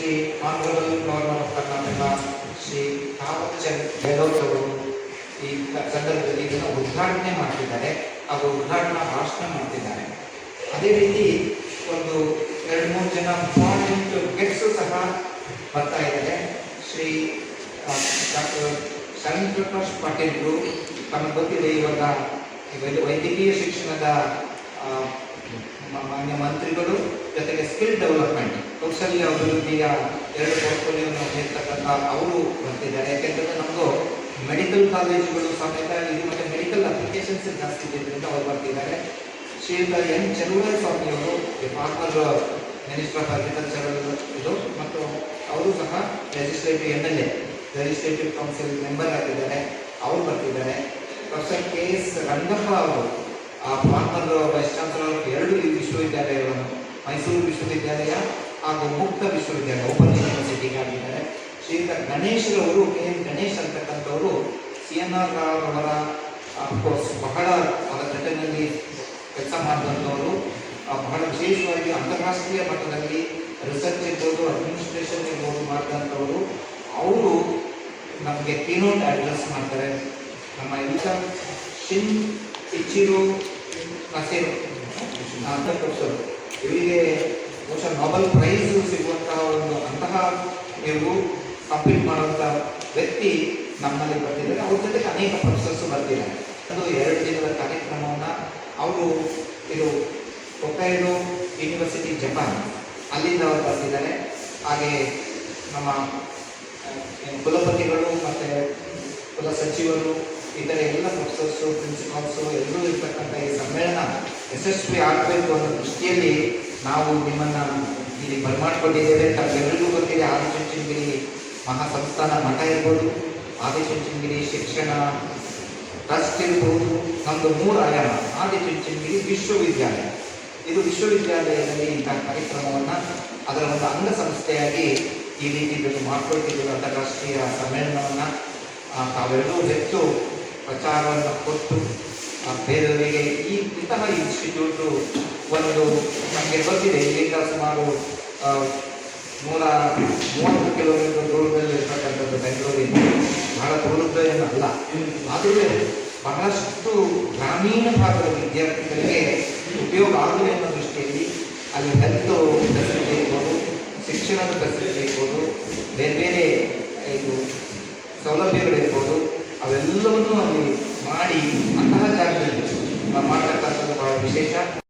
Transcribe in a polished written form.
Shri honourable governor of Karnataka Shri Thawar Chand Gehlot ಅವರು ಈ ಸಂದರ್ಭದಲ್ಲಿ ಇದನ್ನು ಉದ್ಘಾಟನೆ ಮಾಡ್ತಿದ್ದಾರೆ, ಹಾಗೂ ಉದ್ಘಾಟನಾ ಭಾಷಣ ಮಾಡ್ತಿದ್ದಾರೆ. ಅದೇ ರೀತಿ ಒಂದು 2-3 ಜನ ಇಂಪಾರ್ಟೆಂಟ್ ಗೆಸ್ಟು ಸಹ ಬರ್ತಾ ಇದ್ದಾರೆ. ಶ್ರೀ ಡಾಕ್ಟರ್ ಶರಣ್ ಪ್ರಕಾಶ್ ಪಾಟೀಲ್ರು, ತಮಗೆ ಗೊತ್ತಿದೆ ಇವಾಗ ವೈದ್ಯಕೀಯ ಶಿಕ್ಷಣದ ಮಾನ್ಯ ಮಂತ್ರಿಗಳು, ಜೊತೆಗೆ ಸ್ಕಿಲ್ ಡೆವಲಪ್ಮೆಂಟ್ ಕೌಶಲ್ಯ ಅಭಿವೃದ್ಧಿಯ 2 ಪೋರ್ಟ್ಫೋಲಿಯೋವನ್ನು ನೀಡ್ತಕ್ಕಂಥ ಅವರು ಬರ್ತಿದ್ದಾರೆ. ಯಾಕೆಂದರೆ ನಮ್ಮದು ಮೆಡಿಕಲ್ ಕಾಲೇಜುಗಳು ಸಮೇತ ಇದು ಮತ್ತು ಮೆಡಿಕಲ್ ಅಪ್ಲಿಕೇಶನ್ಸ್ ಜಾಸ್ತಿ ಇದ್ದರಿಂದ ಅವರು ಬರ್ತಿದ್ದಾರೆ. ಶ್ರೀಯುತ ಎನ್ ಚಲುವರಾಯಸ್ವಾಮಿಯವರು ಫಾರ್ಮರ್ ಮಿನಿಸ್ಟರ್ ಆಫ್ ಅಗ್ರಿಕಲ್ಚರಲ್ ಇದು, ಮತ್ತು ಅವರು ಸಹ ಲೆಜಿಸ್ಲೇಟಿವ್ ಕೌನ್ಸಿಲ್ ಮೆಂಬರ್ ಆಗಿದ್ದಾರೆ, ಅವರು ಬರ್ತಿದ್ದಾರೆ. ಪ್ರೊಫೆಸರ್ KS ರಂಗಪ್ಪ ಅವರು ಫಾರ್ಮರ್ ವೈಸ್ ಚಾನ್ಸಲರ್ 2 ವಿಶ್ವವಿದ್ಯಾಲಯಗಳನ್ನು, ಮೈಸೂರು ವಿಶ್ವವಿದ್ಯಾಲಯ ಹಾಗೂ ಮುಕ್ತ ವಿಶ್ವವಿದ್ಯಾಲಯ ಓಪನ್ ಯೂನಿವರ್ಸಿಟಿಗಾಗಿದ್ದಾರೆ. ಶ್ರೀಯುತ ಗಣೇಶ್ರವರು, KN ಗಣೇಶ್ ಅಂತಕ್ಕಂಥವರು CNR ರಾವ್ ಅವರ ಅಫ್ಕೋರ್ಸ್ ಬಹಳ ಅವರ ಜೊತೆಯಲ್ಲಿ ಕೆಲಸ ಮಾಡಿದಂಥವರು, ಬಹಳ ವಿಶೇಷವಾಗಿ ಅಂತಾರಾಷ್ಟ್ರೀಯ ಮಟ್ಟದಲ್ಲಿ ರಿಸರ್ಚ್ ಇರ್ಬೋದು, ಅಡ್ಮಿನಿಸ್ಟ್ರೇಷನ್ ಇರ್ಬೋದು ಮಾಡಿದಂಥವರು. ಅವರು ನಮಗೆ ಕೀನೋಟ್ ಅಡ್ರೆಸ್ ಮಾಡ್ತಾರೆ. ನಮ್ಮ ಎಲ್ಲ ಶಿನ್ ಇಚಿರೋ ನಸೀರ್ ಅಂತ ಪ್ರೊಫೆಸರ್, ಇವರಿಗೆ ಬಹುಶಃ ನೊಬೆಲ್ ಪ್ರೈಸ್ ಸಿಗುವಂತಹ ಅಂತಹ ನೀವು ಕಂಪ್ಲೀಟ್ ಮಾಡುವಂಥ ವ್ಯಕ್ತಿ ನಮ್ಮಲ್ಲಿ ಬರ್ತಿದ್ದಾರೆ. ಅವ್ರ ಜೊತೆಗೆ ಅನೇಕ ಪ್ರೊಫೆಸರ್ಸು ಬರ್ತಿದ್ದಾರೆ. ಅದು 2 ದಿನದ ಕಾರ್ಯಕ್ರಮವನ್ನು ಅವರು ಇದು ಹೊಕ್ಕೈಡೋ ಯೂನಿವರ್ಸಿಟಿ ಜಪಾನ್ ಅಲ್ಲಿಂದ ಅವರು ಬರ್ತಿದ್ದಾರೆ. ಹಾಗೆ ನಮ್ಮ ಕುಲಪತಿಗಳು ಮತ್ತು ಕುಲ ಸಚಿವರು, ಇತರೆ ಎಲ್ಲ ಪ್ರೊಫೆಸರ್ಸು, ಪ್ರಿನ್ಸಿಪಾಲ್ಸು ಎಲ್ಲರೂ ಇರ್ತಕ್ಕಂಥ ಈ ಸಮ್ಮೇಳನ ಯಶಸ್ವಿ ಆಗಬೇಕು ಅನ್ನೋ ದೃಷ್ಟಿಯಲ್ಲಿ ನಾವು ನಿಮ್ಮನ್ನು ಇಲ್ಲಿ ಬರಮಾಡಿಕೊಂಡಿದ್ದೇವೆ. ತಮಗೆಲ್ಲರಿಗೂ ಗೊತ್ತಿದೆ, ಆದಿಚುಂಚನಗಿರಿ ಮಹಾಸಂಸ್ಥಾನ ಮಠ ಇರ್ಬೋದು, ಆದಿಚುಂಚನಗಿರಿ ಶಿಕ್ಷಣ ಟ್ರಸ್ಟ್ ಇರ್ಬೋದು, ನಮ್ಮದು 3 ಆಯಾಮ. ಆದಿಚುಂಚನಗಿರಿ ವಿಶ್ವವಿದ್ಯಾಲಯ, ಇದು ವಿಶ್ವವಿದ್ಯಾಲಯದಲ್ಲಿ ಇಂತಹ ಕಾರ್ಯಕ್ರಮವನ್ನು ಅದರ ಒಂದು ಅಂಗಸಂಸ್ಥೆಯಾಗಿ ಈ ರೀತಿ ಮಾಡ್ಕೊಳ್ತಿದ್ದೀವಿ. ಅಂತಾರಾಷ್ಟ್ರೀಯ ಸಮ್ಮೇಳನವನ್ನು ತಾವೆಲ್ಲರೂ ಹೆಚ್ಚು ಪ್ರಚಾರವನ್ನು ಕೊಟ್ಟು ಬೇರೆಯವರಿಗೆ ಇಂತಹ ಇನ್ಸ್ಟಿಟ್ಯೂಟು ಒಂದು ನಮಗೆ ಗೊತ್ತಿದೆ, ಇಲ್ಲಿಂದ ಸುಮಾರು 130 ಕಿಲೋಮೀಟರ್ ದೂರದಲ್ಲಿ ಇರ್ತಕ್ಕಂಥದ್ದು ಬೆಂಗಳೂರಿನ, ಬಹಳ ದೂರದ ಏನಲ್ಲ. ಆದರೆ ಬಹಳಷ್ಟು ಗ್ರಾಮೀಣ ಭಾಗದ ವಿದ್ಯಾರ್ಥಿಗಳಿಗೆ ಉಪಯೋಗ ಆಗಲಿ ಅನ್ನೋ ದೃಷ್ಟಿಯಲ್ಲಿ ಅಲ್ಲಿ ಹೆಲ್ತ್ ಫೆಸಿಲಿಟಿ ಇರ್ಬೋದು, ಶಿಕ್ಷಣದ ಫೆಸಿಲಿಟಿ ಇರ್ಬೋದು, ಬೇರೆ ಬೇರೆ ಇದು ಸೌಲಭ್ಯಗಳಿರ್ಬೋದು, ಅವೆಲ್ಲವನ್ನೂ ಅಲ್ಲಿ ಮಾಡಿ